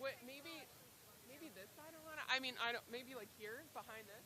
What, maybe this side or what? I mean, I don't. Maybe like here behind this.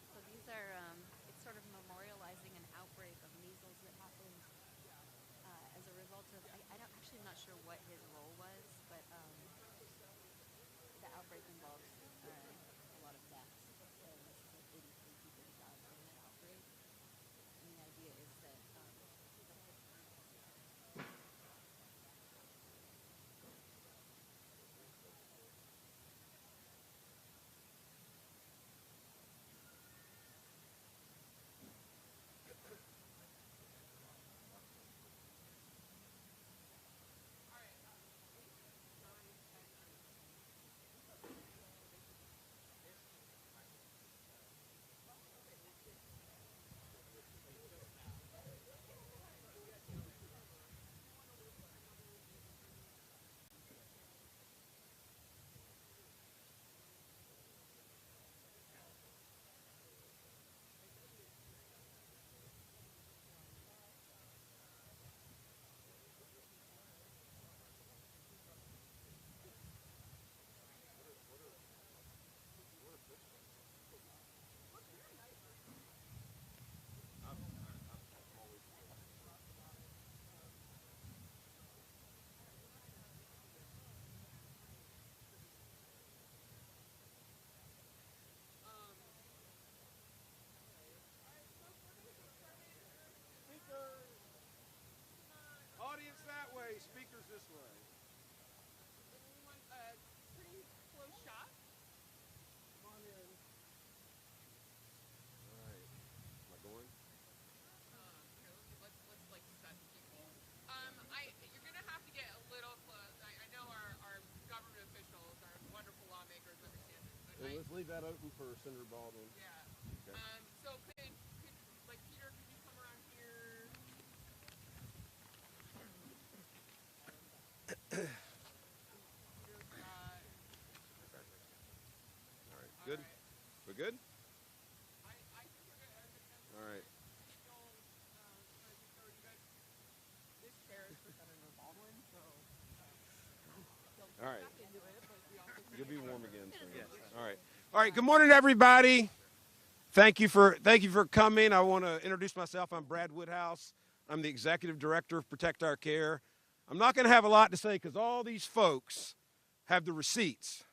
So these are, it's sort of memorializing an outbreak of measles that happened as a result of, I don't actually, I'm not sure what his role was, but the outbreak involves a lot of deaths. So this is like 83 people who died during that outbreak. And the idea is that Right. Let's leave that open for Senator Baldwin. Yeah. Okay. So could like Peter, could you come around here? All right. Good. We're good. I think we're good. All right. This chair is for Senator Baldwin, so. All right. Into it, but we also You'll be warm again soon. Yes. All right. All right. Good morning, everybody. Thank you for coming. I want to introduce myself. I'm Brad Woodhouse. I'm the executive director of Protect Our Care. I'm not going to have a lot to say because all these folks have the receipts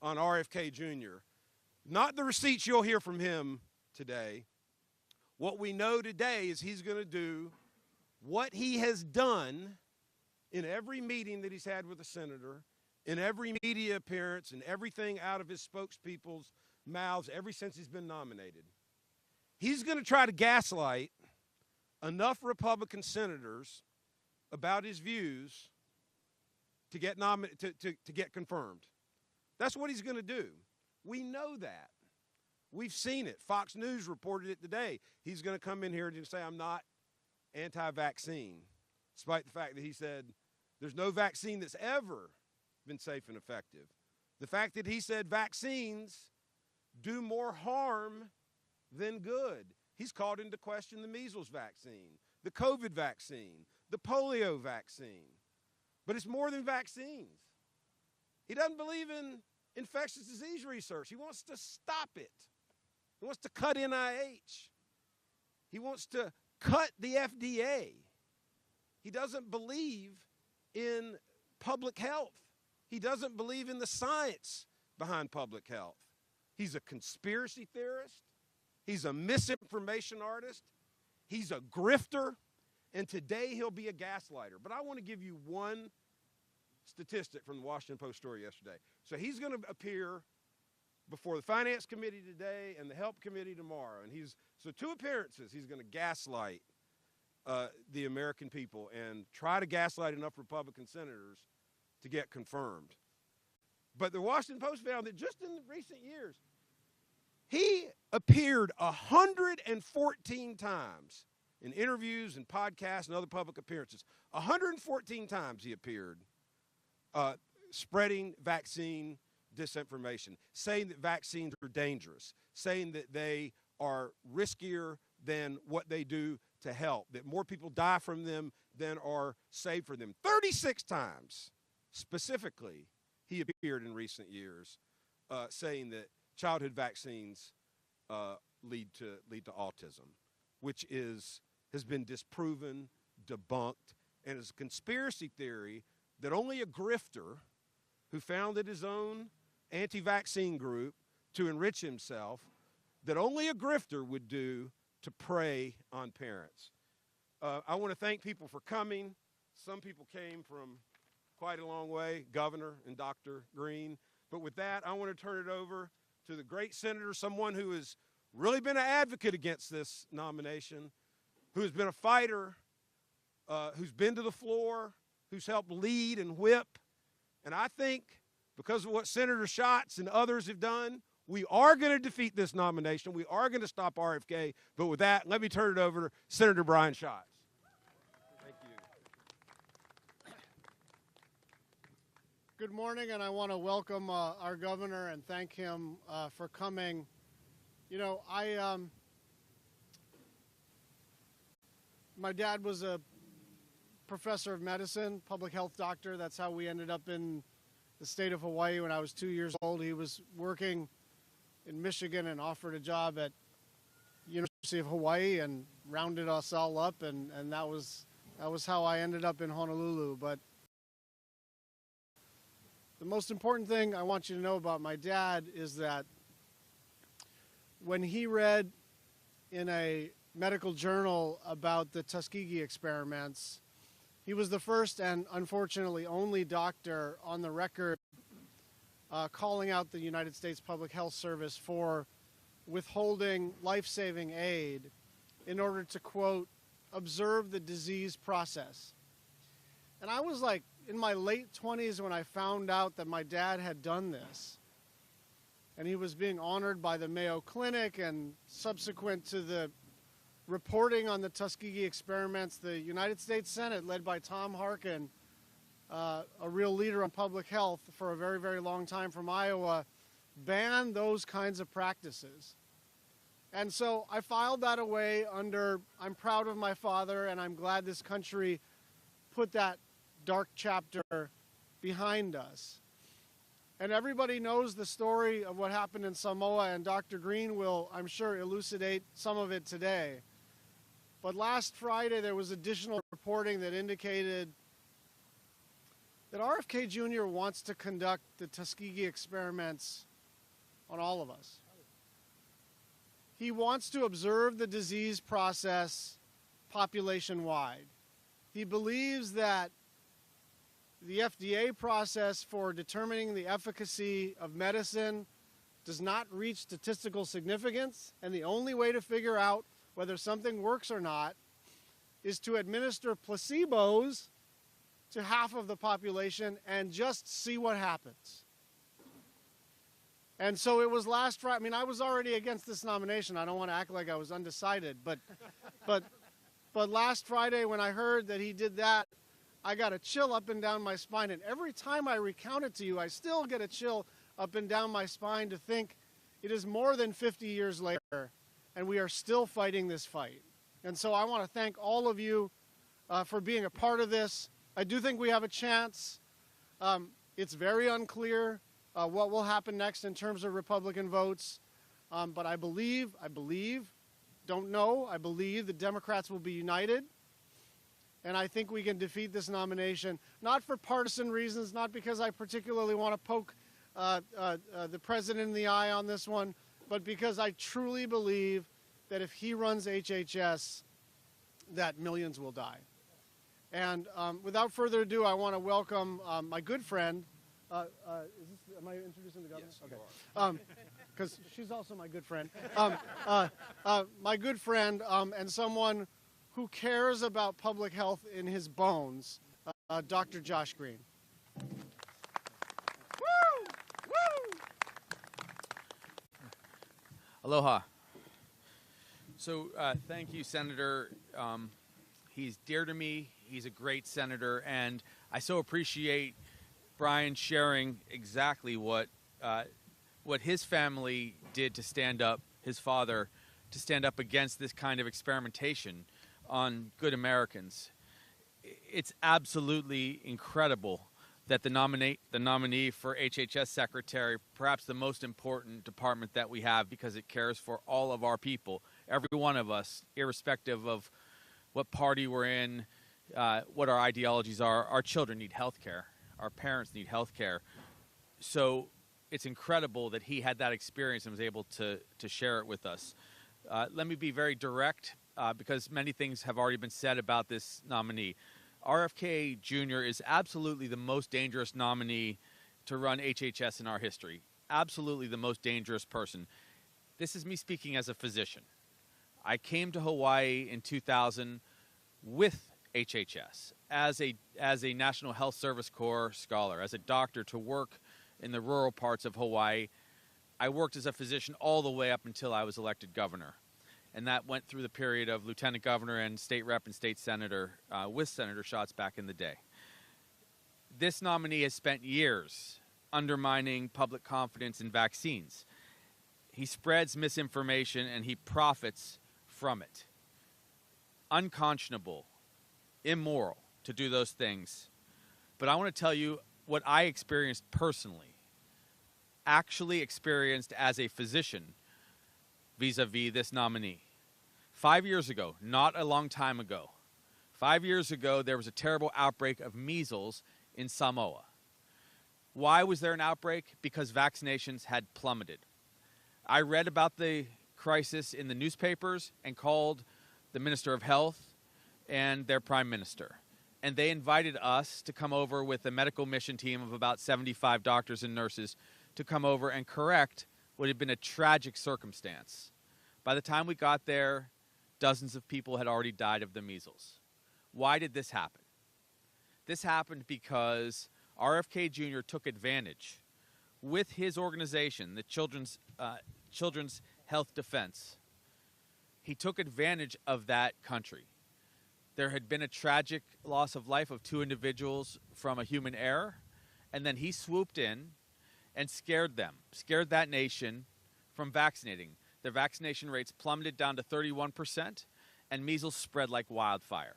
on RFK Jr. Not the receipts you'll hear from him today. What we know today is he's going to do what he has done in every meeting that he's had with a senator, in every media appearance, and everything out of his spokespeople's mouths ever since he's been nominated. He's going to try to gaslight enough Republican senators about his views to get to get confirmed. That's what he's going to do. We know that. We've seen it. Fox News reported it today. He's going to come in here and say, I'm not anti-vaccine, despite the fact that he said there's no vaccine that's ever been safe and effective. The fact that he said vaccines do more harm than good. He's called into question the measles vaccine, the COVID vaccine, the polio vaccine. But it's more than vaccines. He doesn't believe in infectious disease research. He wants to stop it. He wants to cut NIH. He wants to cut the FDA. He doesn't believe in public health. He doesn't believe in the science behind public health. He's a conspiracy theorist. He's a misinformation artist. He's a grifter. And today he'll be a gaslighter. But I want to give you one statistic from the Washington Post story yesterday. So he's going to appear before the Finance Committee today and the Help Committee tomorrow. And so 2 appearances, he's going to gaslight the American people and try to gaslight enough Republican senators to get confirmed. But the Washington Post found that just in recent years, he appeared 114 times in interviews and podcasts and other public appearances. 114 times he appeared spreading vaccine disinformation, saying that vaccines are dangerous, saying that they are riskier than what they do to help, that more people die from them than are saved for them. 36 times, specifically, he appeared in recent years saying that childhood vaccines lead to autism, which has been disproven, debunked, and is a conspiracy theory that only a grifter who founded his own anti-vaccine group to enrich himself, that only a grifter would do to prey on parents. I want to thank people for coming. Some people came from quite a long way, Governor and Dr. Green. But with that, I want to turn it over to the great senator, someone who has really been an advocate against this nomination, who has been a fighter, who's been to the floor, who's helped lead and whip. And I think because of what Senator Schatz and others have done, we are going to defeat this nomination. We are going to stop RFK. But with that, let me turn it over to Senator Brian Schatz. Thank you. Good morning, and I want to welcome our governor and thank him for coming. You know, my dad was a professor of medicine, public health doctor. That's how we ended up in the state of Hawaii when I was 2 years old. He was working in Michigan and offered a job at University of Hawaii and rounded us all up, and that was how I ended up in Honolulu. But the most important thing I want you to know about my dad is that when he read in a medical journal about the Tuskegee experiments, he was the first and unfortunately only doctor on the record calling out the United States Public Health Service for withholding life-saving aid in order to, quote, observe the disease process. And I was like in my late 20s when I found out that my dad had done this. and he was being honored by the Mayo Clinic, and subsequent to the reporting on the Tuskegee experiments, the United States Senate, led by Tom Harkin, a real leader on public health for a very, very long time from Iowa, banned those kinds of practices. And so I filed that away under, I'm proud of my father, and I'm glad this country put that dark chapter behind us. And everybody knows the story of what happened in Samoa, and Dr. Green will, I'm sure, elucidate some of it today. But last Friday, there was additional reporting that indicated that RFK Jr. wants to conduct the Tuskegee experiments on all of us. He wants to observe the disease process population-wide. He believes that the FDA process for determining the efficacy of medicine does not reach statistical significance, and the only way to figure out whether something works or not is to administer placebos to half of the population and just see what happens. And so it was last Friday. I mean, I was already against this nomination. I don't want to act like I was undecided, but last Friday when I heard that he did that, I got a chill up and down my spine. And every time I recount it to you, I still get a chill up and down my spine to think it is more than 50 years later, and we are still fighting this fight. And so I want to thank all of you for being a part of this. I do think we have a chance. It's very unclear what will happen next in terms of Republican votes. But I believe, don't know, I believe the Democrats will be united. And I think we can defeat this nomination, not for partisan reasons, not because I particularly want to poke the president in the eye on this one, but because I truly believe that if he runs HHS, that millions will die. And without further ado, I want to welcome my good friend. Am I introducing the governor? Yes, okay. Because she's also my good friend. My good friend and someone who cares about public health in his bones, Dr. Josh Green. Woo! Woo! Aloha. So thank you, Senator. He's dear to me. He's a great senator, and I so appreciate Brian sharing exactly what his family did to stand up, his father, to stand up against this kind of experimentation on good Americans. It's absolutely incredible that the nominee for HHS Secretary, perhaps the most important department that we have because it cares for all of our people, every one of us, irrespective of what party we're in, what our ideologies are. Our children need health care. Our parents need health care. So it's incredible that he had that experience and was able to share it with us. Let me be very direct because many things have already been said about this nominee. RFK Jr. is absolutely the most dangerous nominee to run HHS in our history. Absolutely the most dangerous person. This is me speaking as a physician. I came to Hawaii in 2000 with HHS as a National Health Service Corps scholar, as a doctor to work in the rural parts of Hawaii. I worked as a physician all the way up until I was elected governor. And that went through the period of lieutenant governor and state rep and state senator with Senator Schatz back in the day. This nominee has spent years undermining public confidence in vaccines. He spreads misinformation and he profits from it. Unconscionable, immoral to do those things. But I want to tell you what I experienced personally, actually experienced as a physician vis-a-vis this nominee. 5 years ago, not a long time ago, 5 years ago, there was a terrible outbreak of measles in Samoa. Why was there an outbreak? Because vaccinations had plummeted. I read about the crisis in the newspapers and called the Minister of Health and their Prime Minister. And they invited us to come over with a medical mission team of about 75 doctors and nurses to come over and correct what had been a tragic circumstance. By the time we got there, dozens of people had already died of the measles. Why did this happen? This happened because RFK Jr. took advantage with his organization, the Children's Health Defense. He took advantage of that country. There had been a tragic loss of life of 2 individuals from a human error, and then he swooped in and scared that nation from vaccinating. Their vaccination rates plummeted down to 31%, and measles spread like wildfire.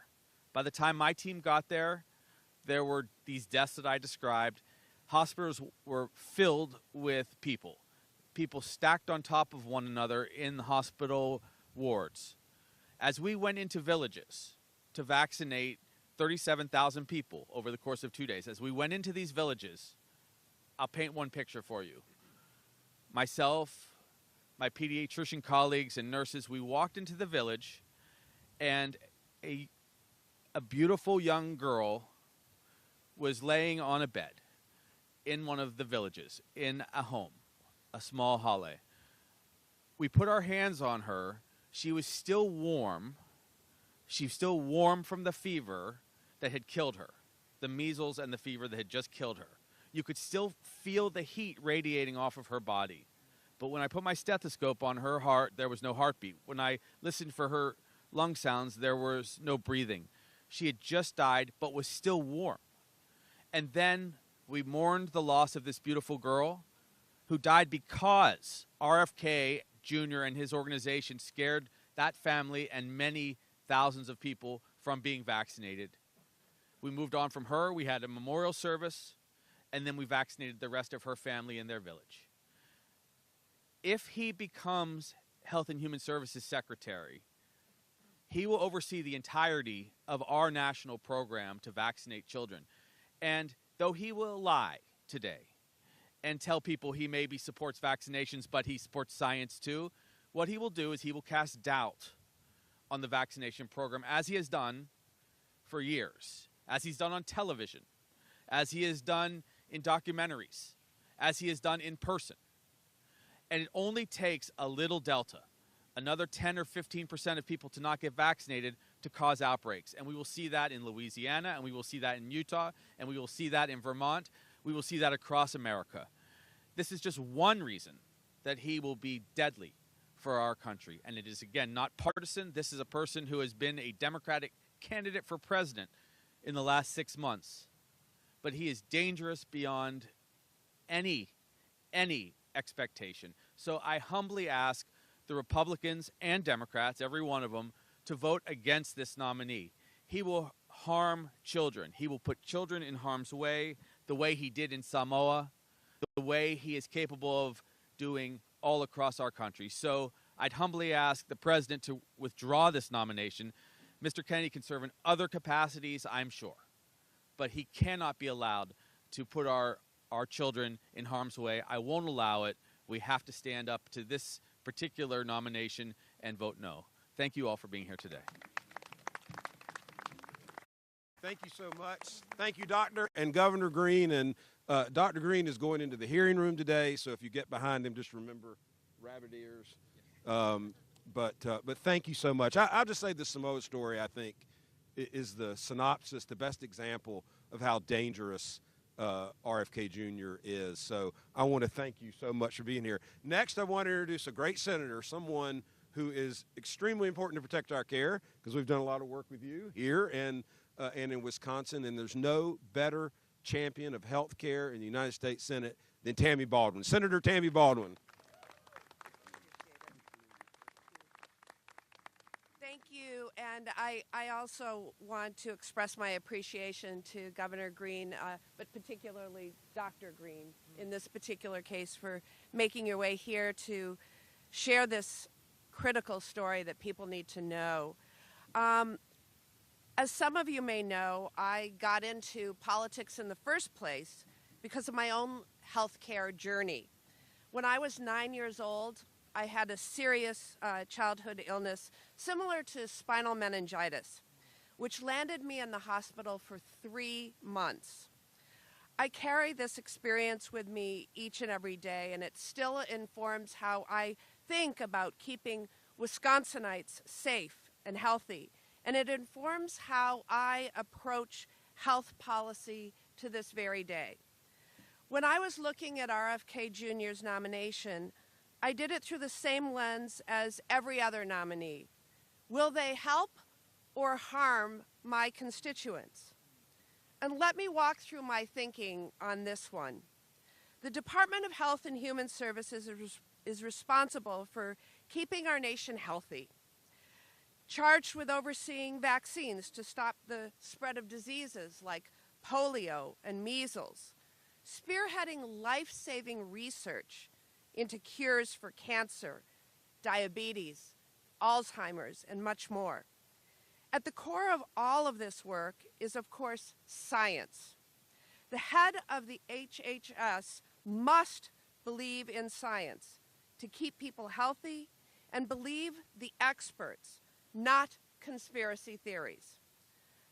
By the time my team got there were these deaths that I described. Hospitals were filled with people stacked on top of one another in the hospital wards. As we went into villages to vaccinate 37,000 people over the course of 2 days, as we went into these villages, I'll paint one picture for you. Myself, my pediatrician colleagues and nurses, we walked into the village, and a beautiful young girl was laying on a bed in one of the villages, in a home, a small halle. We put our hands on her. She was still warm. She was still warm from the fever that had killed her, the measles and the fever that had just killed her. You could still feel the heat radiating off of her body. But when I put my stethoscope on her heart, there was no heartbeat. When I listened for her lung sounds, there was no breathing. She had just died, but was still warm. And then we mourned the loss of this beautiful girl who died because RFK Jr. and his organization scared that family and many thousands of people from being vaccinated. We moved on from her. We had a memorial service, and then we vaccinated the rest of her family in their village. If he becomes Health and Human Services Secretary, he will oversee the entirety of our national program to vaccinate children. And though he will lie today and tell people he maybe supports vaccinations, but he supports science too, what he will do is he will cast doubt on the vaccination program, as he has done for years, as he's done on television, as he has done in documentaries, as he has done in person. And it only takes a little delta, another 10 or 15% of people to not get vaccinated to cause outbreaks. And we will see that in Louisiana, and we will see that in Utah, and we will see that in Vermont. We will see that across America. This is just one reason that he will be deadly for our country. And it is, again, not partisan. This is a person who has been a Democratic candidate for president in the last 6 months. But he is dangerous beyond any expectation. So I humbly ask the Republicans and Democrats, every one of them, to vote against this nominee. He will harm children. He will put children in harm's way, the way he did in Samoa, the way he is capable of doing all across our country. So I'd humbly ask the president to withdraw this nomination. Mr. Kennedy can serve in other capacities, I'm sure, but he cannot be allowed to put our children in harm's way. I won't allow it. We have to stand up to this particular nomination and vote no. Thank you all for being here today. Thank you so much. Thank you, Dr. and Governor Green. And Dr. Green is going into the hearing room today, so if you get behind him, just remember rabbit ears. But thank you so much. I'll just say the Samoa story, I think, is the synopsis, the best example of how dangerous RFK Jr. is. So I want to thank you so much for being here. Next, I want to introduce a great senator, someone who is extremely important to protect our care, because we've done a lot of work with you here and in Wisconsin, and there's no better champion of health care in the United States Senate than Tammy Baldwin. Senator Tammy Baldwin. Thank you, and I also want to express my appreciation to Governor Green, but particularly Dr. Green in this particular case, for making your way here to share this critical story that people need to know. As some of you may know, I got into politics in the first place because of my own healthcare journey. When I was 9 years old, I had a serious childhood illness similar to spinal meningitis, which landed me in the hospital for 3 months. I carry this experience with me each and every day, and it still informs how I think about keeping Wisconsinites safe and healthy, and it informs how I approach health policy to this very day. When I was looking at RFK Jr.'s nomination, I did it through the same lens as every other nominee. Will they help or harm my constituents? And let me walk through my thinking on this one. The Department of Health and Human Services is responsible for keeping our nation healthy, charged with overseeing vaccines to stop the spread of diseases like polio and measles, spearheading life-saving research into cures for cancer, diabetes, Alzheimer's, and much more. At the core of all of this work is, of course, science. The head of the HHS must believe in science to keep people healthy and believe the experts, not conspiracy theories.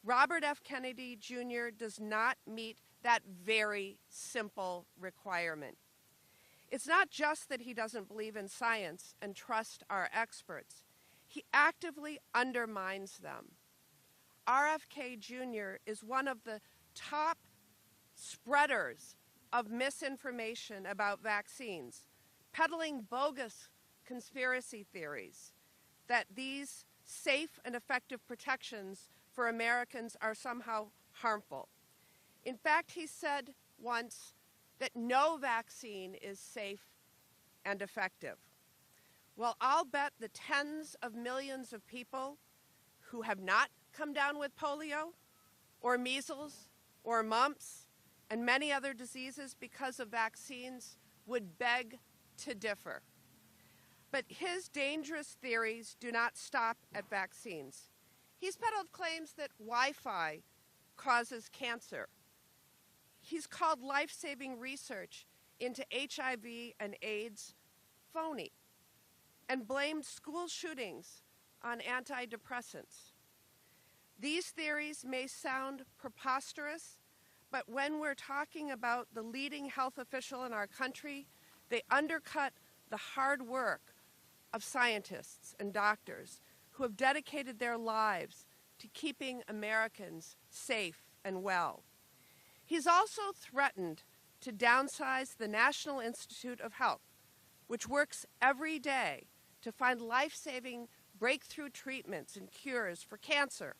Robert F. Kennedy Jr. does not meet that very simple requirement. It's not just that he doesn't believe in science and trust our experts. He actively undermines them. RFK Jr. is one of the top spreaders of misinformation about vaccines, peddling bogus conspiracy theories that these safe and effective protections for Americans are somehow harmful. In fact, he said once that no vaccine is safe and effective. Well, I'll bet the tens of millions of people who have not come down with polio or measles or mumps and many other diseases because of vaccines would beg to differ. But his dangerous theories do not stop at vaccines. He's peddled claims that Wi-Fi causes cancer. He's called life-saving research into HIV and AIDS phony and blamed school shootings on antidepressants. These theories may sound preposterous, but when we're talking about the leading health official in our country, they undercut the hard work of scientists and doctors who have dedicated their lives to keeping Americans safe and well. He's also threatened to downsize the National Institute of Health, which works every day to find life-saving breakthrough treatments and cures for cancer,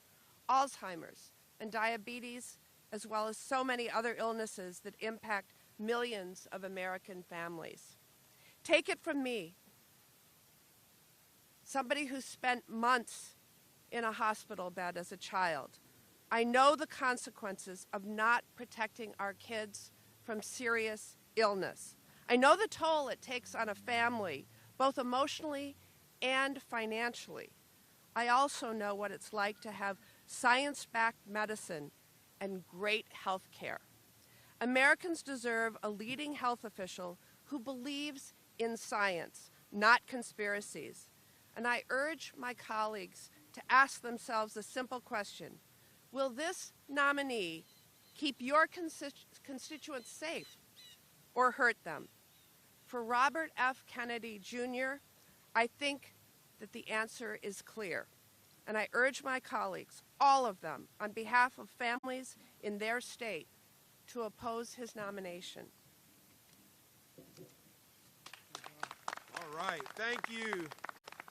Alzheimer's, and diabetes, as well as so many other illnesses that impact millions of American families. Take it from me, somebody who spent months in a hospital bed as a child. I know the consequences of not protecting our kids from serious illness. I know the toll it takes on a family, both emotionally and financially. I also know what it's like to have science-backed medicine and great health care. Americans deserve a leading health official who believes in science, not conspiracies. And I urge my colleagues to ask themselves a simple question. Will this nominee keep your constituents safe or hurt them? For Robert F. Kennedy Jr., I think that the answer is clear. And I urge my colleagues, all of them, on behalf of families in their state, to oppose his nomination. All right, thank you.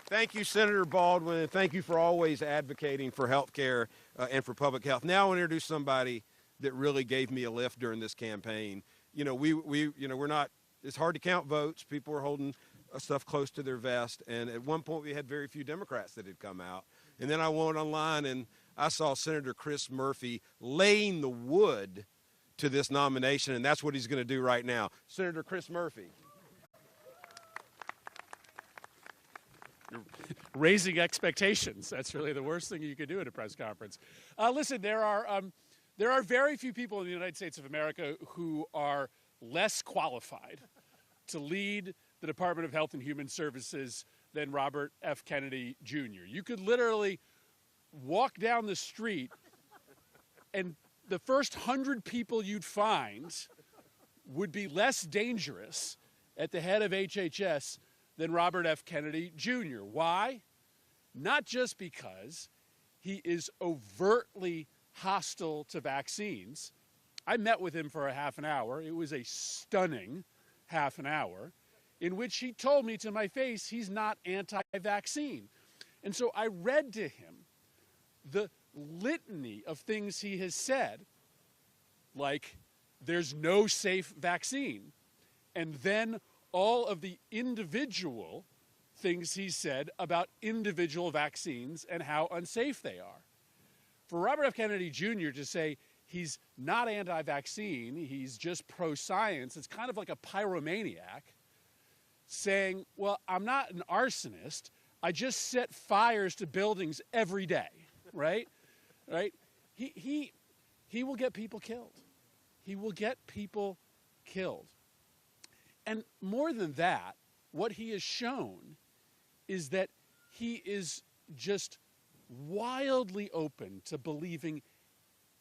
Thank you, Senator Baldwin, and thank you for always advocating for health care and for public health. Now I want to introduce somebody that really gave me a lift during this campaign. You know, we're not, it's hard to count votes. People were holding stuff close to their vest, and at one point we had very few Democrats that had come out. And then I went online and I saw Senator Chris Murphy laying the wood to this nomination, and that's what he's going to do right now. Senator Chris Murphy. Raising expectations. That's really the worst thing you could do at a press conference. Listen, there are very few people in the United States of America who are less qualified to lead the Department of Health and Human Services than Robert F. Kennedy Jr. You could literally walk down the street and the first 100 people you'd find would be less dangerous at the head of HHS than Robert F. Kennedy Jr. Why? Not just because he is overtly hostile to vaccines, I met with him for a half an hour. It was a stunning half an hour in which he told me to my face he's not anti-vaccine. And so I read to him the litany of things he has said, like there's no safe vaccine, and then all of the individual things he said about individual vaccines and how unsafe they are. For Robert F. Kennedy Jr. to say he's not anti-vaccine, he's just pro-science, it's kind of like a pyromaniac saying, well, I'm not an arsonist, I just set fires to buildings every day, right? Right? He will get people killed. He will get people killed. And more than that, what he has shown is that he is just wildly open to believing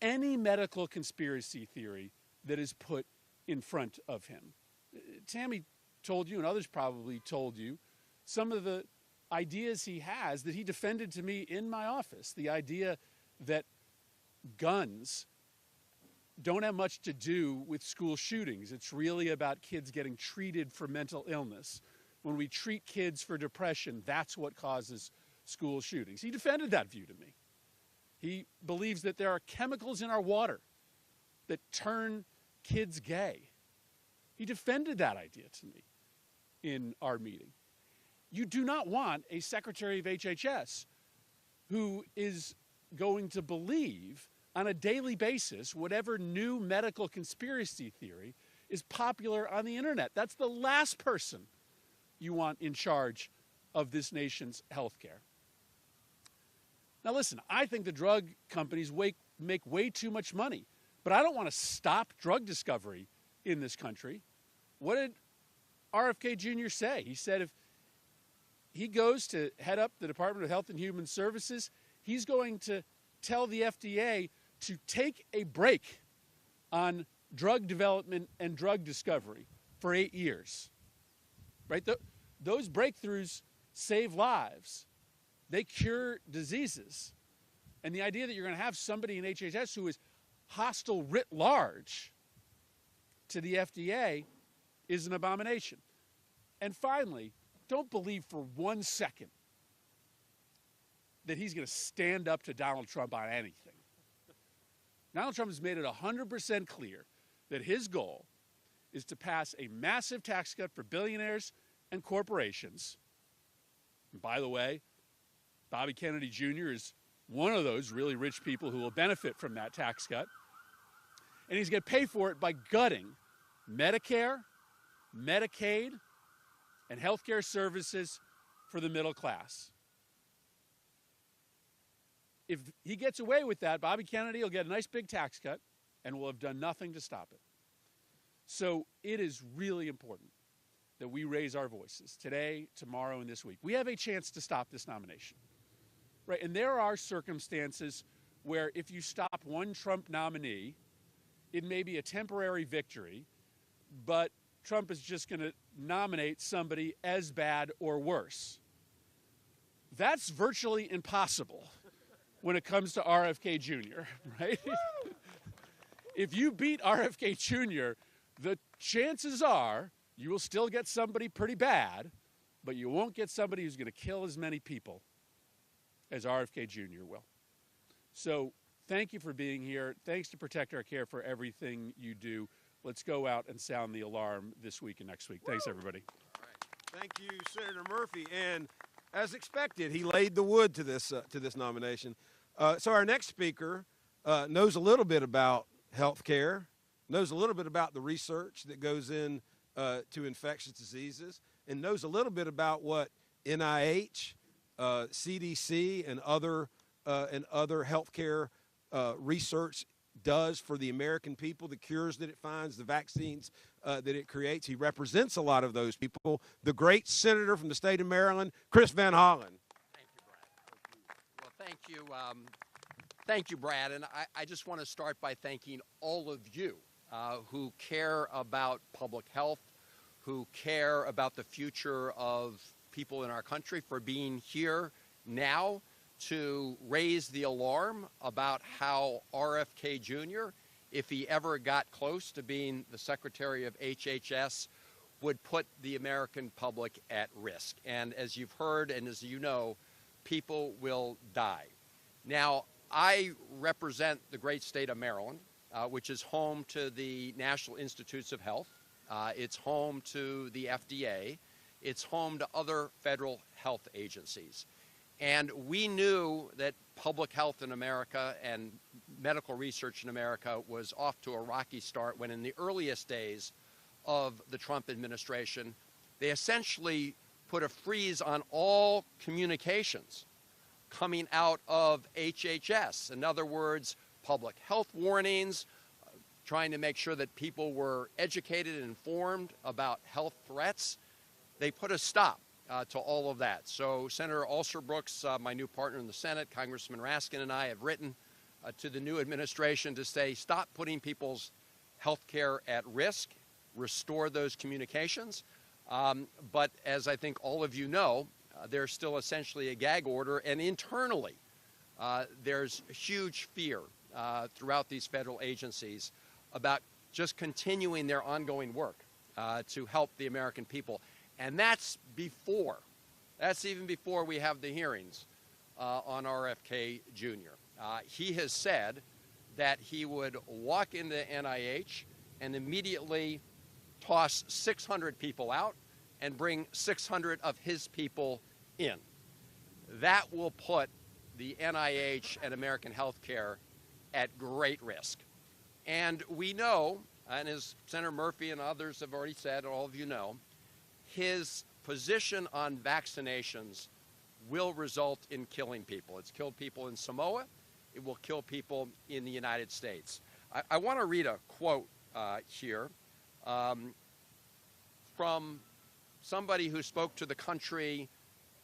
any medical conspiracy theory that is put in front of him. Tammy told you, and others probably told you, some of the ideas he has that he defended to me in my office. The idea that guns don't have much to do with school shootings. It's really about kids getting treated for mental illness. When we treat kids for depression, that's what causes school shootings. He defended that view to me. He believes that there are chemicals in our water that turn kids gay. He defended that idea to me in our meeting. You do not want a Secretary of HHS who is going to believe on a daily basis whatever new medical conspiracy theory is popular on the internet. That's the last person you want in charge of this nation's health care. Now listen, I think the drug companies make way too much money, but I don't want to stop drug discovery in this country. What did RFK Jr. say? He said if he goes to head up the Department of Health and Human Services, he's going to tell the FDA to take a break on drug development and drug discovery for 8 years. Right? Those breakthroughs save lives. They cure diseases. And the idea that you're going to have somebody in HHS who is hostile writ large to the FDA is an abomination. And finally, don't believe for 1 second that he's going to stand up to Donald Trump on anything. Donald Trump has made it 100% clear that his goal is to pass a massive tax cut for billionaires and corporations. And by the way, Bobby Kennedy Jr. is one of those really rich people who will benefit from that tax cut. And he's going to pay for it by gutting Medicare, Medicaid, and health care services for the middle class. If he gets away with that, Bobby Kennedy will get a nice big tax cut and will have done nothing to stop it. So it is really important that we raise our voices today, tomorrow, and this week. We have a chance to stop this nomination. Right? And there are circumstances where if you stop one Trump nominee, it may be a temporary victory, but Trump is just going to nominate somebody as bad or worse. That's virtually impossible when it comes to RFK Jr., right? If you beat RFK Jr., the chances are you will still get somebody pretty bad, but you won't get somebody who's going to kill as many people as RFK Jr. will. So thank you for being here. Thanks to Protect Our Care for everything you do. Let's go out and sound the alarm this week and next week. Thanks, everybody. All right. Thank you, Senator Murphy. And as expected, he laid the wood to this nomination. So our next speaker knows a little bit about health care, knows a little bit about the research that goes in to infectious diseases, and knows a little bit about what NIH, CDC, and other healthcare research does for the American people, the cures that it finds, the vaccines that it creates. He represents a lot of those people. The great senator from the state of Maryland, Chris Van Hollen. Thank you, Brad. Well, thank you. Thank you, Brad. And I just want to start by thanking all of you who care about public health, who care about the future of people in our country, for being here now to raise the alarm about how RFK Jr. if he ever got close to being the Secretary of HHS, would put the American public at risk. And as you've heard and as you know, people will die. Now, I represent the great state of Maryland, which is home to the National Institutes of Health. It's home to the FDA. It's home to other federal health agencies. And we knew that public health in America and medical research in America was off to a rocky start when in the earliest days of the Trump administration, they essentially put a freeze on all communications coming out of HHS. In other words, public health warnings, trying to make sure that people were educated and informed about health threats. They put a stop to all of that. So Senator Alsor-Brooks, my new partner in the Senate, Congressman Raskin and I have written to the new administration to say, stop putting people's health care at risk, restore those communications. But as I think all of you know, there's still essentially a gag order, and internally there's huge fear throughout these federal agencies about just continuing their ongoing work to help the American people. And that's even before we have the hearings on RFK Jr. He has said that he would walk into NIH and immediately toss 600 people out and bring 600 of his people in. That will put the NIH and American healthcare at great risk. And we know, and as Senator Murphy and others have already said, all of you know, his position on vaccinations will result in killing people. It's killed people in Samoa. It will kill people in the United States. I want to read a quote here from somebody who spoke to the country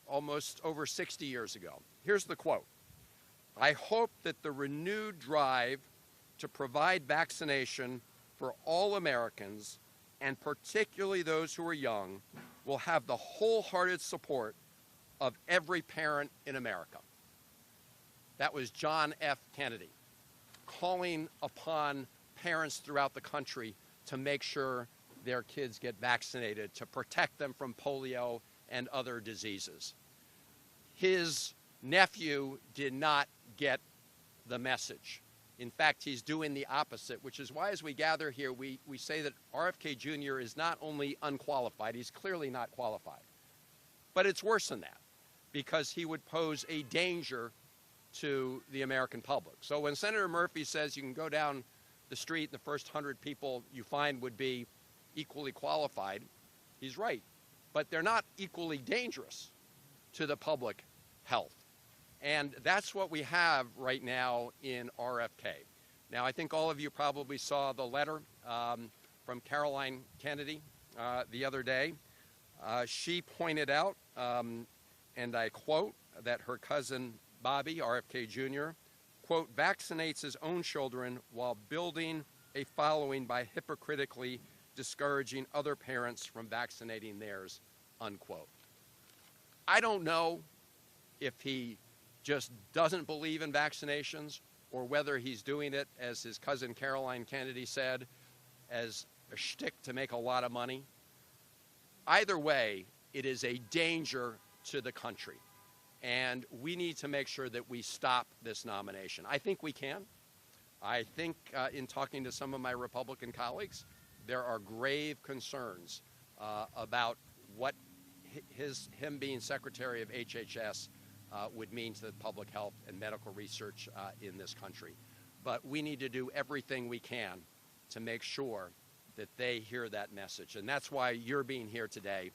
almost over 60 years ago. Here's the quote. "I hope that the renewed drive to provide vaccination for all Americans, and particularly those who are young, will have the wholehearted support of every parent in America." That was John F. Kennedy calling upon parents throughout the country to make sure their kids get vaccinated to protect them from polio and other diseases. His nephew did not get the message. In fact, he's doing the opposite, which is why as we gather here, we say that RFK Jr. is not only unqualified, he's clearly not qualified, but it's worse than that because he would pose a danger to the American public. So when Senator Murphy says you can go down the street and the first 100 people you find would be equally qualified, he's right. But they're not equally dangerous to the public health. And that's what we have right now in RFK. Now, I think all of you probably saw the letter from Caroline Kennedy the other day. She pointed out, and I quote, that her cousin Bobby, RFK Jr., quote, vaccinates his own children while building a following by hypocritically discouraging other parents from vaccinating theirs, unquote. I don't know if he just doesn't believe in vaccinations or whether he's doing it, as his cousin Caroline Kennedy said, as a shtick to make a lot of money. Either way, it is a danger to the country. And we need to make sure that we stop this nomination. I think we can. I think in talking to some of my Republican colleagues, there are grave concerns about what him being Secretary of HHS would mean to the public health and medical research in this country. But we need to do everything we can to make sure that they hear that message. And that's why your being here today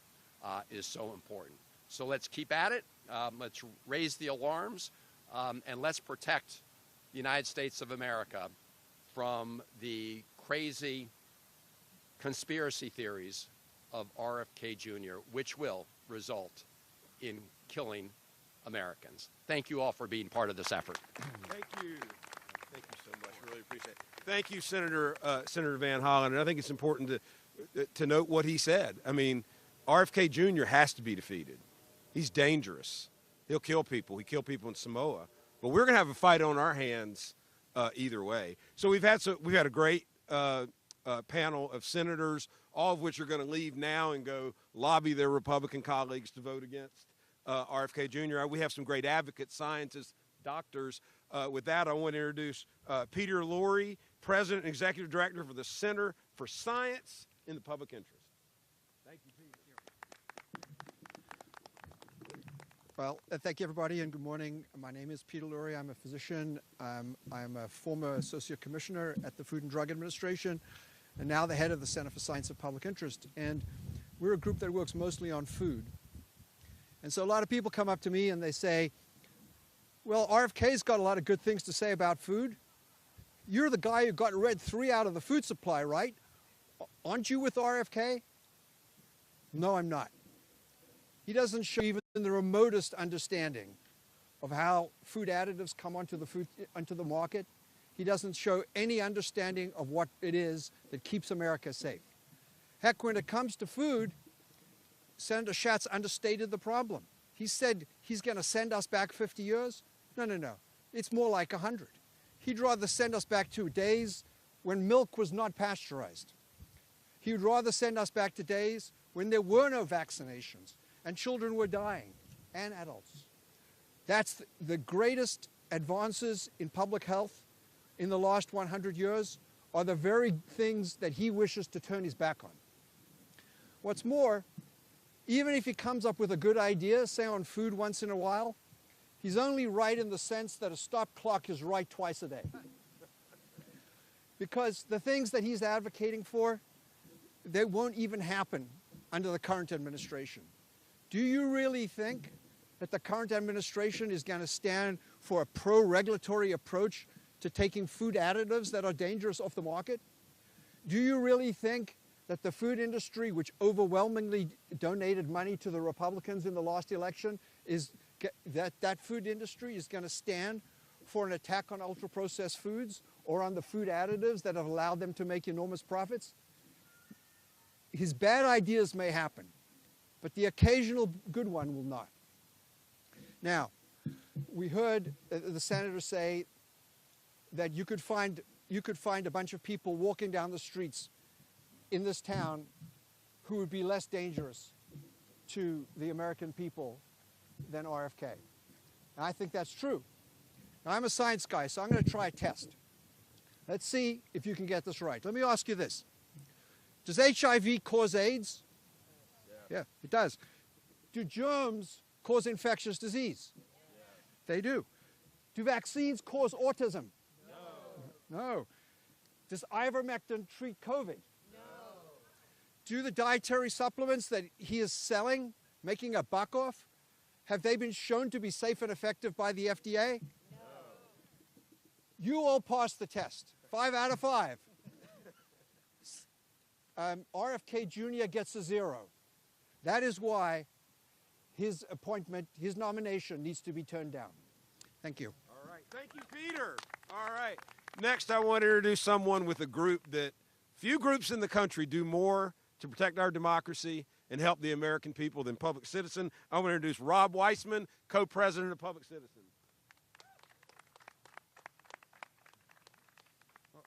is so important. So let's keep at it. Let's raise the alarms, and let's protect the United States of America from the crazy conspiracy theories of RFK Jr., which will result in killing Americans. Thank you all for being part of this effort. Thank you. Thank you so much. Really appreciate it. Thank you, Senator Van Hollen. And I think it's important to note what he said. I mean, RFK Jr. has to be defeated. He's dangerous. He'll kill people. He killed people in Samoa. But we're going to have a fight on our hands either way. So we've had a great panel of senators, all of which are going to leave now and go lobby their Republican colleagues to vote against RFK Jr. We have some great advocates, scientists, doctors. With that, I want to introduce Peter Lorre, President and Executive Director for the Center for Science in the Public Interest. Thank you, Peter. Well, thank you, everybody, and good morning. My name is Peter Lorre. I'm a physician. I'm a former Associate Commissioner at the Food and Drug Administration, and now the head of the Center for Science of Public Interest. And we're a group that works mostly on food. And so a lot of people come up to me and they say, well, RFK's got a lot of good things to say about food. You're the guy who got red 3 out of the food supply, right? Aren't you with RFK? No, I'm not. He doesn't show even the remotest understanding of how food additives come onto the market. He doesn't show any understanding of what it is that keeps America safe. Heck, when it comes to food, Senator Schatz understated the problem. He said he's going to send us back 50 years. No. It's more like 100. He'd rather send us back to days when milk was not pasteurized. He would rather send us back to days when there were no vaccinations and children were dying, and adults. That's the greatest advances in public health in the last 100 years are the very things that he wishes to turn his back on. What's more, even if he comes up with a good idea, say on food once in a while, he's only right in the sense that a stop clock is right twice a day. Because the things that he's advocating for, they won't even happen under the current administration. Do you really think that the current administration is going to stand for a pro-regulatory approach to taking food additives that are dangerous off the market? Do you really think that the food industry, which overwhelmingly donated money to the Republicans in the last election, that food industry is going to stand for an attack on ultra-processed foods or on the food additives that have allowed them to make enormous profits? His bad ideas may happen, but the occasional good one will not. Now, we heard the senator say that you could find a bunch of people walking down the streets in this town who would be less dangerous to the American people than RFK. And I think that's true. Now, I'm a science guy, so I'm going to try a test. Let's see if you can get this right. Let me ask you this. Does HIV cause AIDS? Yeah, it does. Do germs cause infectious disease? They do. Do vaccines cause autism? No. Does ivermectin treat COVID? No. Do the dietary supplements that he is selling, making a buck off, have they been shown to be safe and effective by the FDA? No. You all passed the test. 5 out of 5. RFK Jr. gets a 0. That is why his appointment, his nomination needs to be turned down. Thank you. All right. Thank you, Peter. All right. Next, I want to introduce someone with a group that few groups in the country do more to protect our democracy and help the American people than Public Citizen. I want to introduce Rob Weissman, co-president of Public Citizen. Well,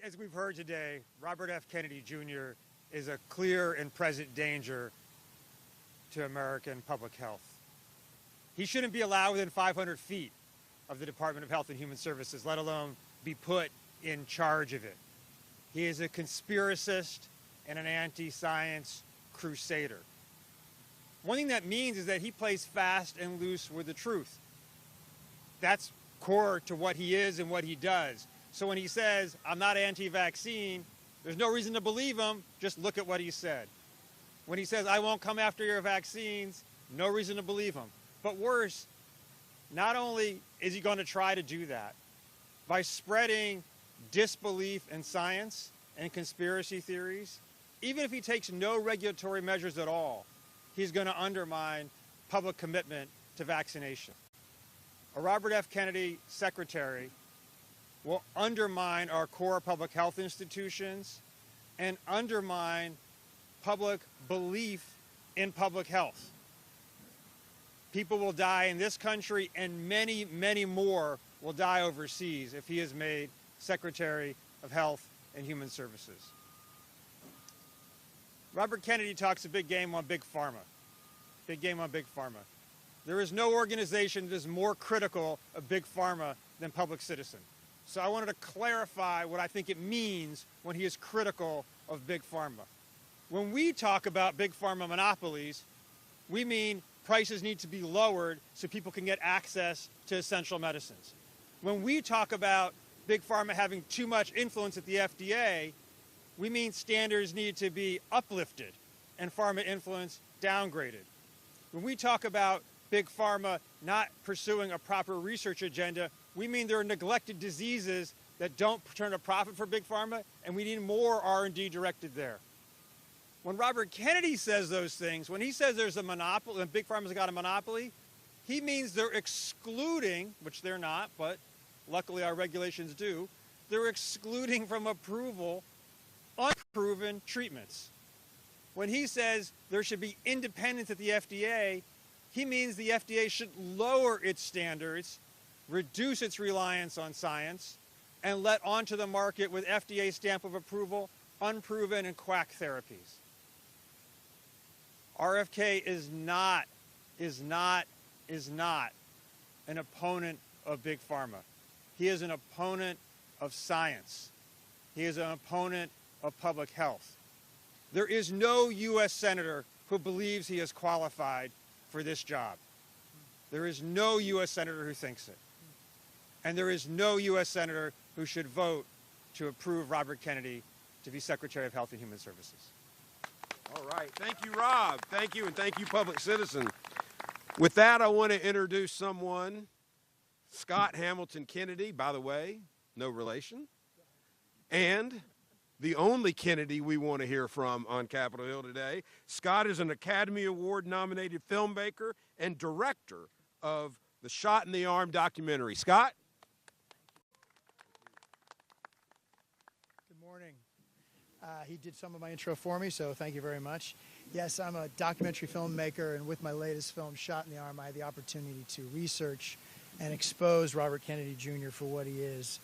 as we've heard today, Robert F. Kennedy Jr. is a clear and present danger to American public health. He shouldn't be allowed within 500 feet of the Department of Health and Human Services, let alone be put in charge of it. He is a conspiracist and an anti-science crusader. One thing that means is that he plays fast and loose with the truth. That's core to what he is and what he does. So when he says, I'm not anti-vaccine, there's no reason to believe him, just look at what he said. When he says, I won't come after your vaccines, no reason to believe him. But worse, not only is he going to try to do that, by spreading disbelief in science and conspiracy theories, even if he takes no regulatory measures at all, he's going to undermine public commitment to vaccination. A Robert F. Kennedy secretary will undermine our core public health institutions and undermine public belief in public health. People will die in this country and many, many more will die overseas if he is made Secretary of Health and Human Services. Robert Kennedy talks a big game on Big Pharma. Big game on Big Pharma. There is no organization that is more critical of Big Pharma than Public Citizen. So I wanted to clarify what I think it means when he is critical of Big Pharma. When we talk about Big Pharma monopolies, we mean prices need to be lowered so people can get access to essential medicines. When we talk about Big Pharma having too much influence at the FDA, we mean standards need to be uplifted and pharma influence downgraded. When we talk about Big Pharma not pursuing a proper research agenda, we mean there are neglected diseases that don't turn a profit for Big Pharma, and we need more R&D directed there. When Robert Kennedy says those things, when he says there's a monopoly, and Big Pharma's got a monopoly, he means they're excluding, which they're not, but luckily our regulations do, they're excluding from approval unproven treatments. When he says there should be independence at the FDA, he means the FDA should lower its standards, reduce its reliance on science, and let onto the market with FDA stamp of approval unproven and quack therapies. RFK is not an opponent of Big Pharma. He is an opponent of science. He is an opponent of public health. There is no U.S. senator who believes he is qualified for this job. There is no U.S. senator who thinks it. And there is no U.S. senator who should vote to approve Robert Kennedy to be Secretary of Health and Human Services. All right. Thank you, Rob. Thank you, and thank you, Public Citizen. With that, I want to introduce someone, Scott Hamilton Kennedy, by the way, no relation, and the only Kennedy we want to hear from on Capitol Hill today. Scott is an Academy Award-nominated filmmaker and director of the Shot in the Arm documentary. Scott? Good morning. He did some of my intro for me, so thank you very much. Yes, I'm a documentary filmmaker, and with my latest film, Shot in the Arm, I had the opportunity to research and expose Robert Kennedy Jr. for what he is.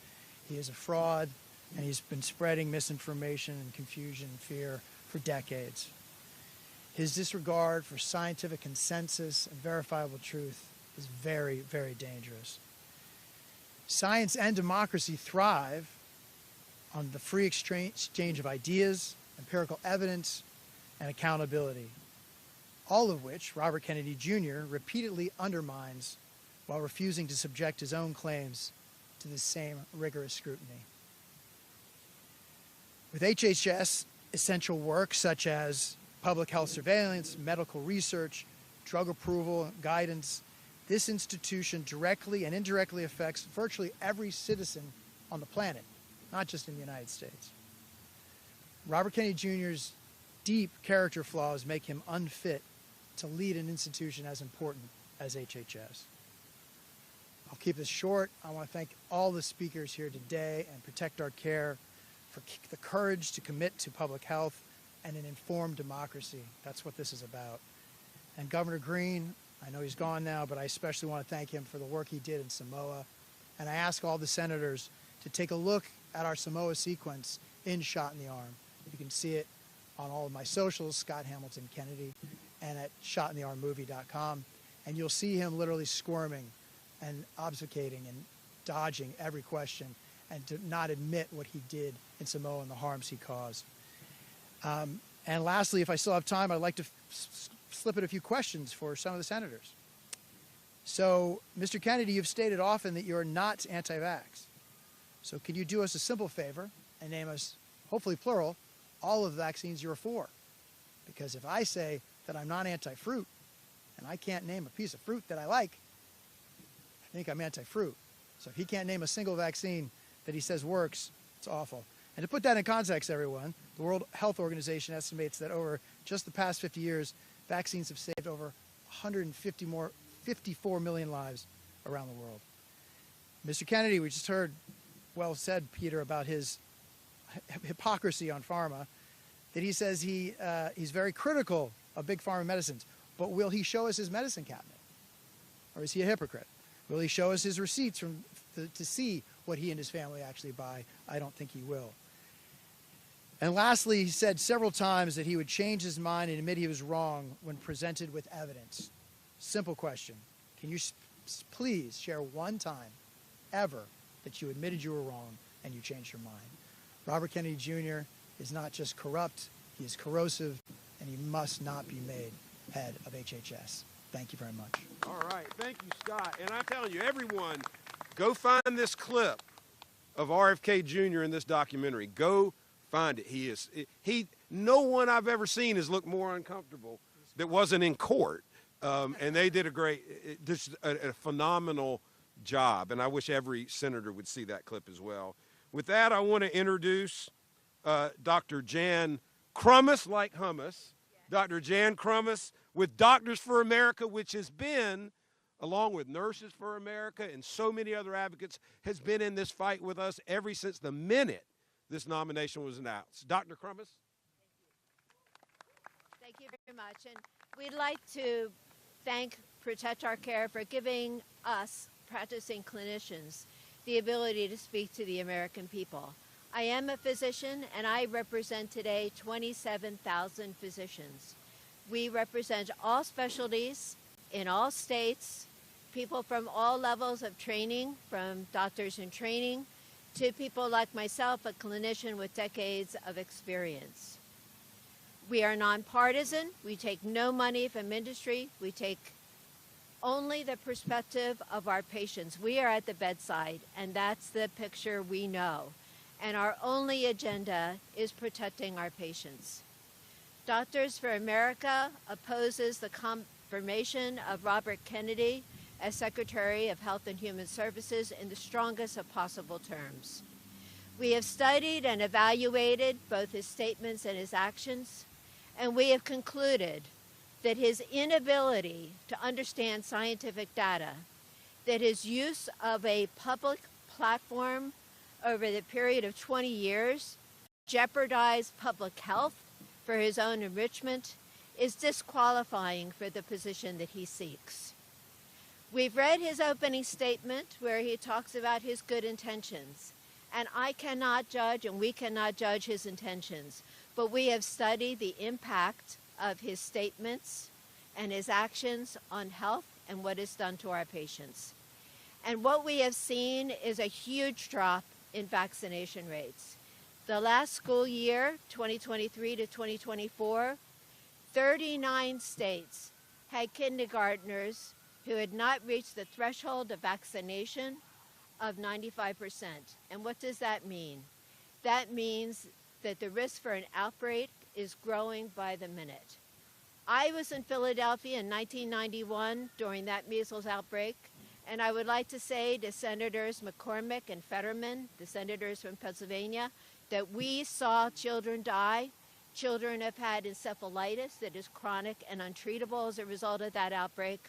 He is a fraud, and he's been spreading misinformation and confusion and fear for decades. His disregard for scientific consensus and verifiable truth is very, very dangerous. Science and democracy thrive on the free exchange of ideas, empirical evidence, and accountability, all of which Robert Kennedy Jr. repeatedly undermines while refusing to subject his own claims to the same rigorous scrutiny. With HHS, essential work such as public health surveillance, medical research, drug approval, guidance, this institution directly and indirectly affects virtually every citizen on the planet, not just in the United States. Robert Kennedy Jr.'s deep character flaws make him unfit to lead an institution as important as HHS. I'll keep this short. I want to thank all the speakers here today and Protect Our Care for the courage to commit to public health and an informed democracy. That's what this is about. And Governor Green, I know he's gone now, but I especially want to thank him for the work he did in Samoa. And I ask all the senators to take a look at our Samoa sequence in Shot in the Arm. You can see it on all of my socials, Scott Hamilton Kennedy, and at shotinthearmmovie.com. And you'll see him literally squirming and obfuscating and dodging every question and to not admit what he did in Samoa and the harms he caused. And lastly, if I still have time, I'd like to slip in a few questions for some of the senators. So, Mr. Kennedy, you've stated often that you're not anti-vax. So could you do us a simple favor and name us, hopefully plural, all of the vaccines you're for? Because if I say that I'm not anti-fruit and I can't name a piece of fruit that I like, I think I'm anti-fruit. So if he can't name a single vaccine that he says works, it's awful. And to put that in context, everyone, the World Health Organization estimates that over just the past 50 years, vaccines have saved over 54 million lives around the world. Mr. Kennedy, we just heard, well said, Peter, about his hypocrisy on pharma, that he says he's very critical of big pharma medicines. But will he show us his medicine cabinet? Or is he a hypocrite? Will he show us his receipts from to see what he and his family actually buy. I don't think he will. And lastly, he said several times that he would change his mind and admit he was wrong when presented with evidence. Simple question. Can you please share one time ever that you admitted you were wrong and you changed your mind? Robert Kennedy Jr. is not just corrupt, he is corrosive, and he must not be made head of HHS. Thank you very much. All right. Thank you, Scott. And I'm telling you, everyone, go find this clip of RFK Jr. in this documentary. Go find it. No one I've ever seen has looked more uncomfortable that wasn't in court. And they did a phenomenal job. And I wish every senator would see that clip as well. With that, I want to introduce Dr. Jan Crummas, like hummus. Dr. Jan Crummas with Doctors for America, which has been, along with Nurses for America and so many other advocates, has been in this fight with us ever since the minute this nomination was announced. Dr. Crummas? Thank you very much. And we'd like to thank Protect Our Care for giving us, practicing clinicians, the ability to speak to the American people. I am a physician, and I represent today 27,000 physicians. We represent all specialties in all states, people from all levels of training, from doctors in training to people like myself, a clinician with decades of experience. We are nonpartisan. We take no money from industry. We take only the perspective of our patients. We are at the bedside, and that's the picture we know. And our only agenda is protecting our patients. Doctors for America opposes the confirmation of Robert Kennedy as Secretary of Health and Human Services in the strongest of possible terms. We have studied and evaluated both his statements and his actions, and we have concluded that his inability to understand scientific data, that his use of a public platform over the period of 20 years jeopardized public health for his own enrichment, is disqualifying for the position that he seeks. We've read his opening statement where he talks about his good intentions, and I cannot judge and we cannot judge his intentions, but we have studied the impact of his statements and his actions on health and what is done to our patients. And what we have seen is a huge drop in vaccination rates. The last school year, 2023 to 2024, 39 states had kindergartners who had not reached the threshold of vaccination of 95%. And what does that mean? That means that the risk for an outbreak is growing by the minute. I was in Philadelphia in 1991 during that measles outbreak, and I would like to say to Senators McCormick and Fetterman, the senators from Pennsylvania, that we saw children die. Children have had encephalitis that is chronic and untreatable as a result of that outbreak.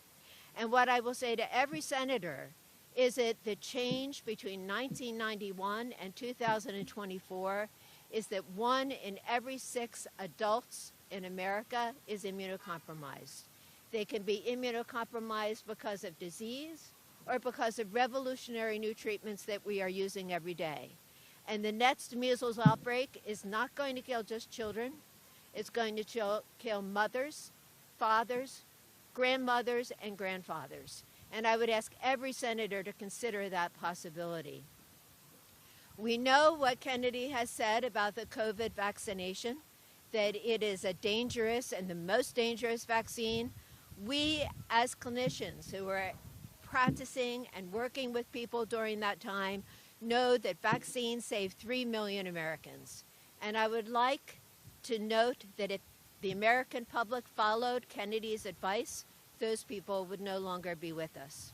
And what I will say to every senator is that the change between 1991 and 2024 is that 1 in every 6 adults in America is immunocompromised. They can be immunocompromised because of disease or because of revolutionary new treatments that we are using every day. And the next measles outbreak is not going to kill just children. It's going to kill mothers, fathers, grandmothers, and grandfathers. And I would ask every senator to consider that possibility. We know what Kennedy has said about the COVID vaccination, that it is a dangerous and the most dangerous vaccine. We, as clinicians who are practicing and working with people during that time, know that vaccines saved 3 million Americans. And I would like to note that if the American public followed Kennedy's advice, those people would no longer be with us.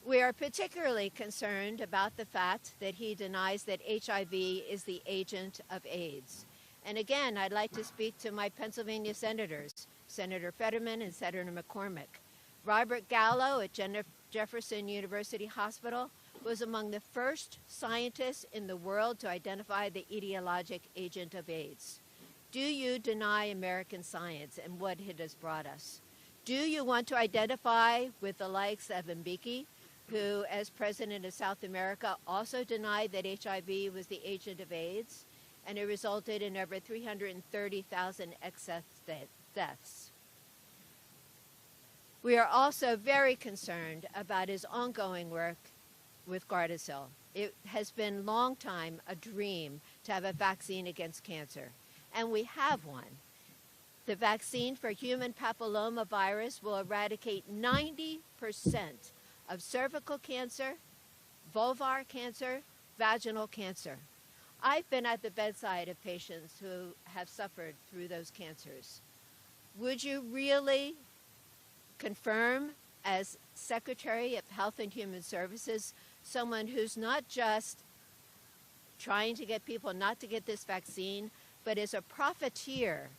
We are particularly concerned about the fact that he denies that HIV is the agent of AIDS. And again, I'd like to speak to my Pennsylvania senators, Senator Fetterman and Senator McCormick. Robert Gallo at Jefferson University Hospital was among the first scientists in the world to identify the etiologic agent of AIDS. Do you deny American science and what it has brought us? Do you want to identify with the likes of Mbeki, who, as president of South America, also denied that HIV was the agent of AIDS, and it resulted in over 330,000 excess deaths. We are also very concerned about his ongoing work with Gardasil. It has been a long time a dream to have a vaccine against cancer, and we have one. The vaccine for human papillomavirus will eradicate 90% of cervical cancer, vulvar cancer, vaginal cancer. I've been at the bedside of patients who have suffered through those cancers. Would you really confirm, as Secretary of Health and Human Services, someone who's not just trying to get people not to get this vaccine, but is a profiteer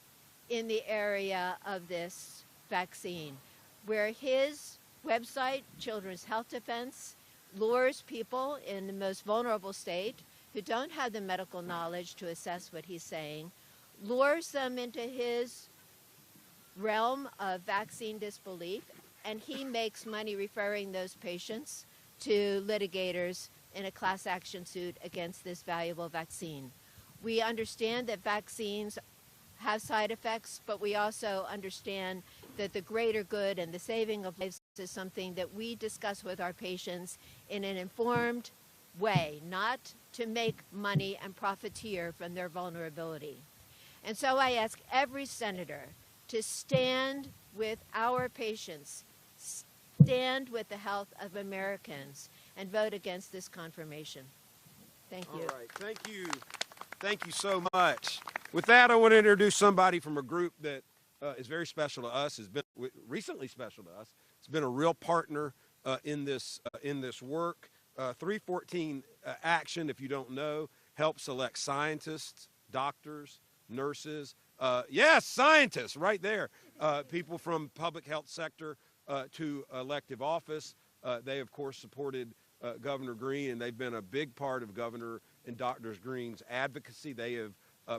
in the area of this vaccine, where his website, Children's Health Defense, lures people in the most vulnerable state who don't have the medical knowledge to assess what he's saying, lures them into his realm of vaccine disbelief, and he makes money referring those patients to litigators in a class action suit against this valuable vaccine. We understand that vaccines have side effects, but we also understand that the greater good and the saving of lives is something that we discuss with our patients in an informed way, not to make money and profiteer from their vulnerability. And so I ask every senator to stand with our patients, stand with the health of Americans, and vote against this confirmation. Thank you. All right, thank you. Thank you so much. With that, I want to introduce somebody from a group that is very special to us, has been recently special to us. It's been a real partner in this work. 314 Action, if you don't know, helps select scientists, doctors, nurses, yes, scientists, right there, people from public health sector to elective office. They, of course, supported Governor Green, and they've been a big part of Governor and Dr. Green's advocacy. They have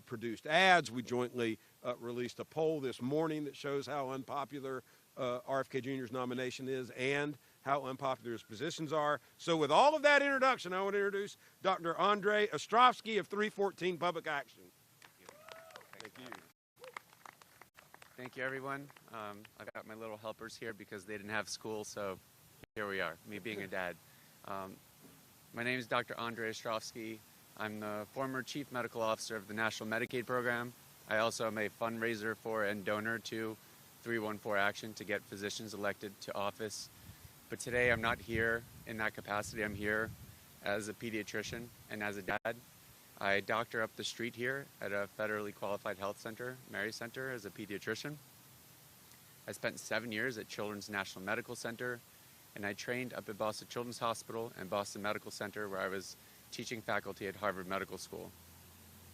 produced ads. We jointly released a poll this morning that shows how unpopular RFK Jr.'s nomination is and how unpopular his positions are. So with all of that introduction, I want to introduce Dr. Andre Ostrovsky of 314 Public Action. Thank you. Thank you, everyone. I've got my little helpers here because they didn't have school, so here we are, me being a dad. My name is Dr. Andre Ostrovsky. I'm the former Chief Medical Officer of the National Medicaid Program. I also am a fundraiser for and donor to 314 Action to get physicians elected to office. But today I'm not here in that capacity. I'm here as a pediatrician and as a dad. I doctor up the street here at a federally qualified health center, Mary Center, as a pediatrician. I spent 7 years at Children's National Medical Center, and I trained up at Boston Children's Hospital and Boston Medical Center, where I was teaching faculty at Harvard Medical School.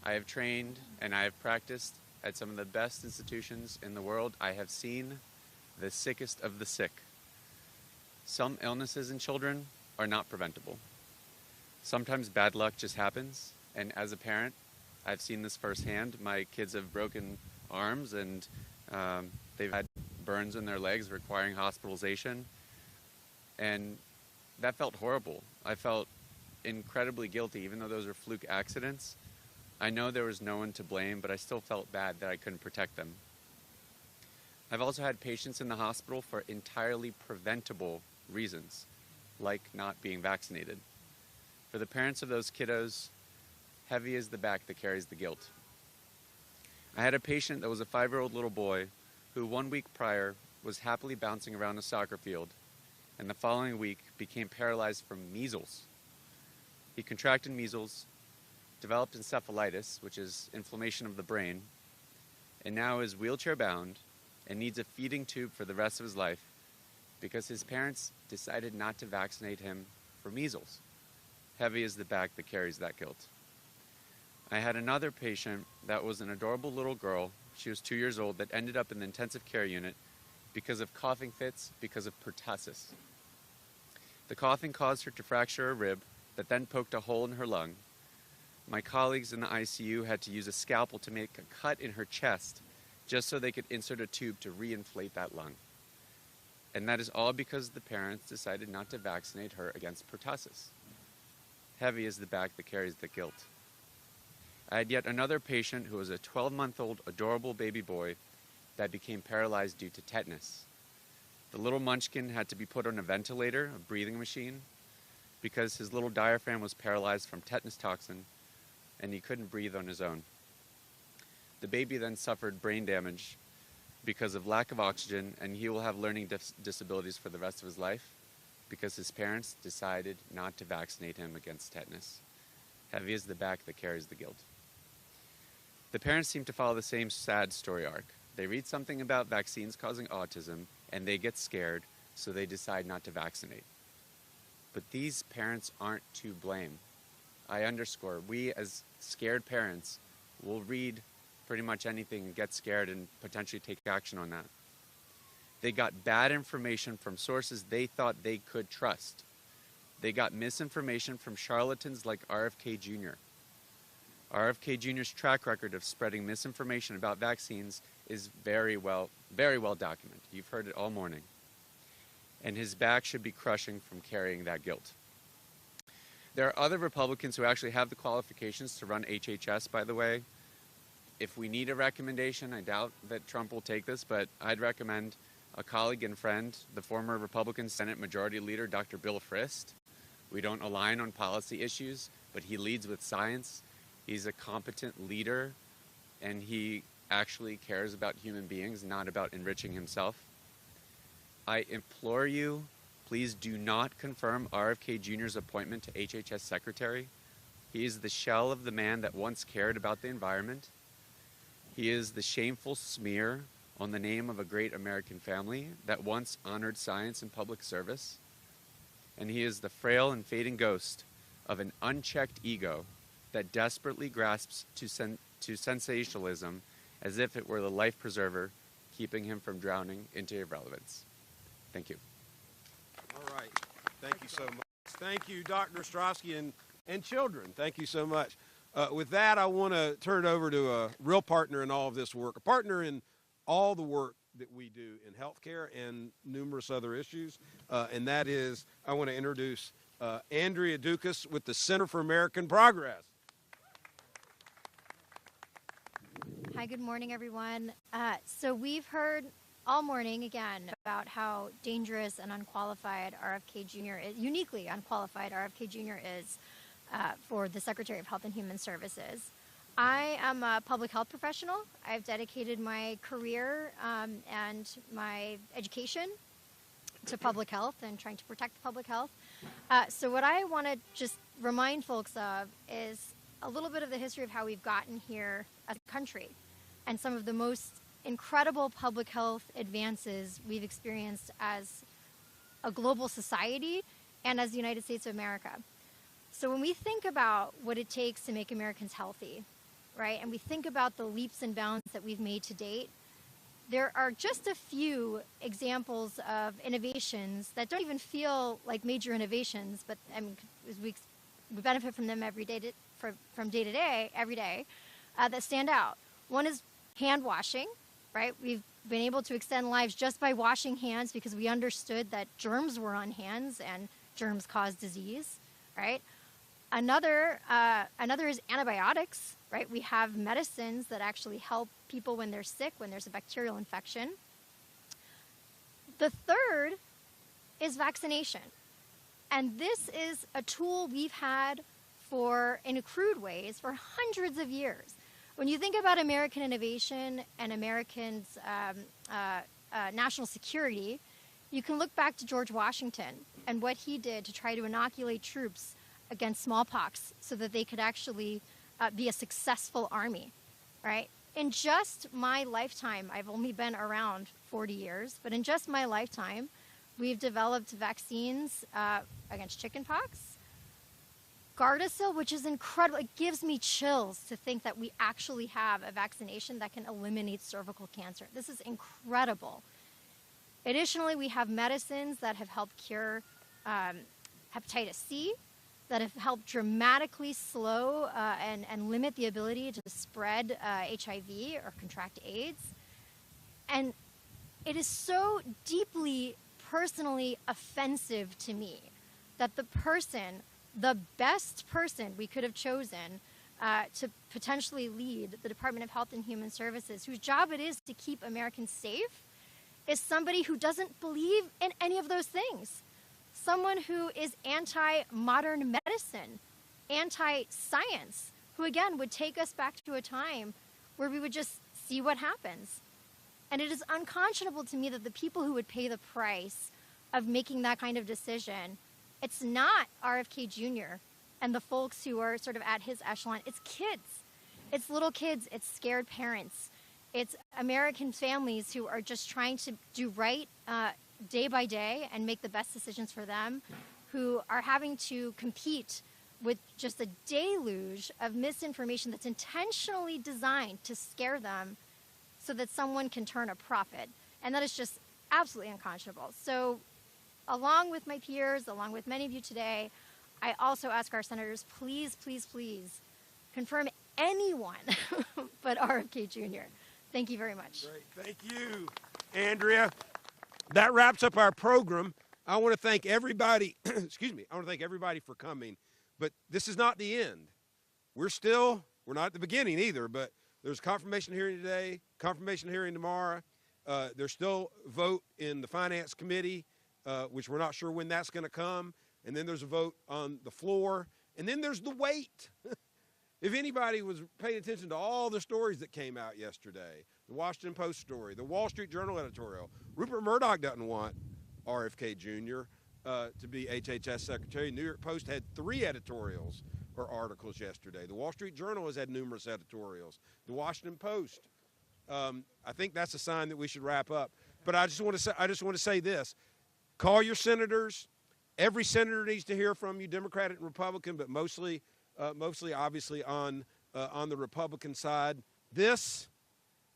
I have trained and I have practiced at some of the best institutions in the world. I have seen the sickest of the sick. Some illnesses in children are not preventable. Sometimes bad luck just happens, and as a parent, I've seen this firsthand. My kids have broken arms and they've had burns in their legs requiring hospitalization, and that felt horrible. I felt incredibly guilty, even though those were fluke accidents. I know there was no one to blame, but I still felt bad that I couldn't protect them. I've also had patients in the hospital for entirely preventable reasons, like not being vaccinated. For the parents of those kiddos, heavy is the back that carries the guilt. I had a patient that was a 5-year-old little boy who 1 week prior was happily bouncing around a soccer field, and the following week became paralyzed from measles. He contracted measles, developed encephalitis, which is inflammation of the brain, and now is wheelchair-bound and needs a feeding tube for the rest of his life because his parents decided not to vaccinate him for measles. Heavy is the back that carries that guilt. I had another patient that was an adorable little girl. She was 2 years old, that ended up in the intensive care unit because of coughing fits, because of pertussis. The coughing caused her to fracture a rib that then poked a hole in her lung. My colleagues in the ICU had to use a scalpel to make a cut in her chest just so they could insert a tube to reinflate that lung. And that is all because the parents decided not to vaccinate her against pertussis. Heavy is the back that carries the guilt. I had yet another patient who was a 12-month-old adorable baby boy that became paralyzed due to tetanus. The little munchkin had to be put on a ventilator, a breathing machine, because his little diaphragm was paralyzed from tetanus toxin and he couldn't breathe on his own. The baby then suffered brain damage because of lack of oxygen, and he will have learning disabilities for the rest of his life because his parents decided not to vaccinate him against tetanus. Heavy is the back that carries the guilt. The parents seem to follow the same sad story arc. They read something about vaccines causing autism, and they get scared, so they decide not to vaccinate. But these parents aren't to blame. I underscore, we as scared parents will read pretty much anything and get scared and potentially take action on that. They got bad information from sources they thought they could trust. They got misinformation from charlatans like RFK Jr. RFK Jr.'s track record of spreading misinformation about vaccines is very well documented. You've heard it all morning. And his back should be crushing from carrying that guilt. There are other Republicans who actually have the qualifications to run HHS, by the way. If we need a recommendation, I doubt that Trump will take this, but I'd recommend a colleague and friend, the former Republican Senate Majority Leader, Dr. Bill Frist. We don't align on policy issues, but he leads with science. He's a competent leader, and he actually cares about human beings, not about enriching himself. I implore you, please do not confirm RFK Jr.'s appointment to HHS Secretary. He is the shell of the man that once cared about the environment. He is the shameful smear on the name of a great American family that once honored science and public service. And he is the frail and fading ghost of an unchecked ego that desperately grasps to sensationalism as if it were the life preserver, keeping him from drowning into irrelevance. Thank you. All right. Thank you so much. Thank you, Dr. Ostrowski and children. Thank you so much. With that, I want to turn it over to a real partner in all of this work, a partner in all the work that we do in healthcare and numerous other issues, and that is, I want to introduce Andrea Dukas with the Center for American Progress. Hi, good morning, everyone. So we've heard all morning, again, about how dangerous and unqualified RFK Jr. is, uniquely unqualified RFK Jr. is for the Secretary of Health and Human Services. I am a public health professional. I've dedicated my career and my education to public health and trying to protect public health. So what I want to just remind folks of is a little bit of the history of how we've gotten here as a country and some of the most incredible public health advances we've experienced as a global society and as the United States of America. So when we think about what it takes to make Americans healthy, right, and we think about the leaps and bounds that we've made to date, there are just a few examples of innovations that don't even feel like major innovations, but I mean, we benefit from them every day, from day to day, every day, that stand out. One is hand washing, right? We've been able to extend lives just by washing hands because we understood that germs were on hands and germs cause disease, right? Another is antibiotics, right? We have medicines that actually help people when they're sick, when there's a bacterial infection. The third is vaccination. And this is a tool we've had in crude ways, for hundreds of years. When you think about American innovation and Americans' national security, you can look back to George Washington and what he did to try to inoculate troops against smallpox so that they could actually be a successful army, right? In just my lifetime, I've only been around 40 years, but in just my lifetime, we've developed vaccines against chickenpox, Gardasil, which is incredible. It gives me chills to think that we actually have a vaccination that can eliminate cervical cancer. This is incredible. Additionally, we have medicines that have helped cure hepatitis C, that have helped dramatically slow and limit the ability to spread HIV or contract AIDS. And it is so deeply personally offensive to me that the person, the best person we could have chosen to potentially lead the Department of Health and Human Services, whose job it is to keep Americans safe, is somebody who doesn't believe in any of those things. Someone who is anti-modern medicine, anti-science, who again would take us back to a time where we would just see what happens. And it is unconscionable to me that the people who would pay the price of making that kind of decision, it's not RFK Jr. and the folks who are sort of at his echelon. It's kids. It's little kids. It's scared parents. It's American families who are just trying to do right day by day and make the best decisions for them, who are having to compete with just a deluge of misinformation that's intentionally designed to scare them so that someone can turn a profit. And that is just absolutely unconscionable. So along with my peers, along with many of you today, I also ask our senators, please, please, please confirm anyone but RFK Jr. Thank you very much. Great. Thank you, Andrea. That wraps up our program. I want to thank everybody, excuse me, I want to thank everybody for coming, but this is not the end. We're not at the beginning either, but there's confirmation hearing today, confirmation hearing tomorrow. There's still a vote in the Finance Committee, which we're not sure when that's going to come. And then there's a vote on the floor. And then there's the wait. If anybody was paying attention to all the stories that came out yesterday, the Washington Post story, the Wall Street Journal editorial, Rupert Murdoch doesn't want RFK Jr. To be HHS Secretary. New York Post had 3 editorials or articles yesterday. The Wall Street Journal has had numerous editorials. The Washington Post. I think that's a sign that we should wrap up. But I just want to say this. Call your senators. Every senator needs to hear from you, Democrat and Republican, but mostly obviously on the Republican side. This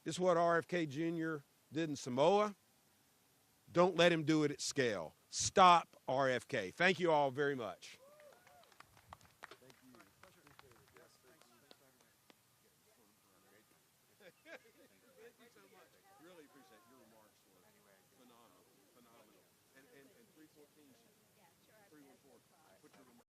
is what RFK Jr. did in Samoa. Don't let him do it at scale. Stop RFK. Thank you all very much. Really appreciate your remarks were phenomenal. And 314, 314, put your remarks.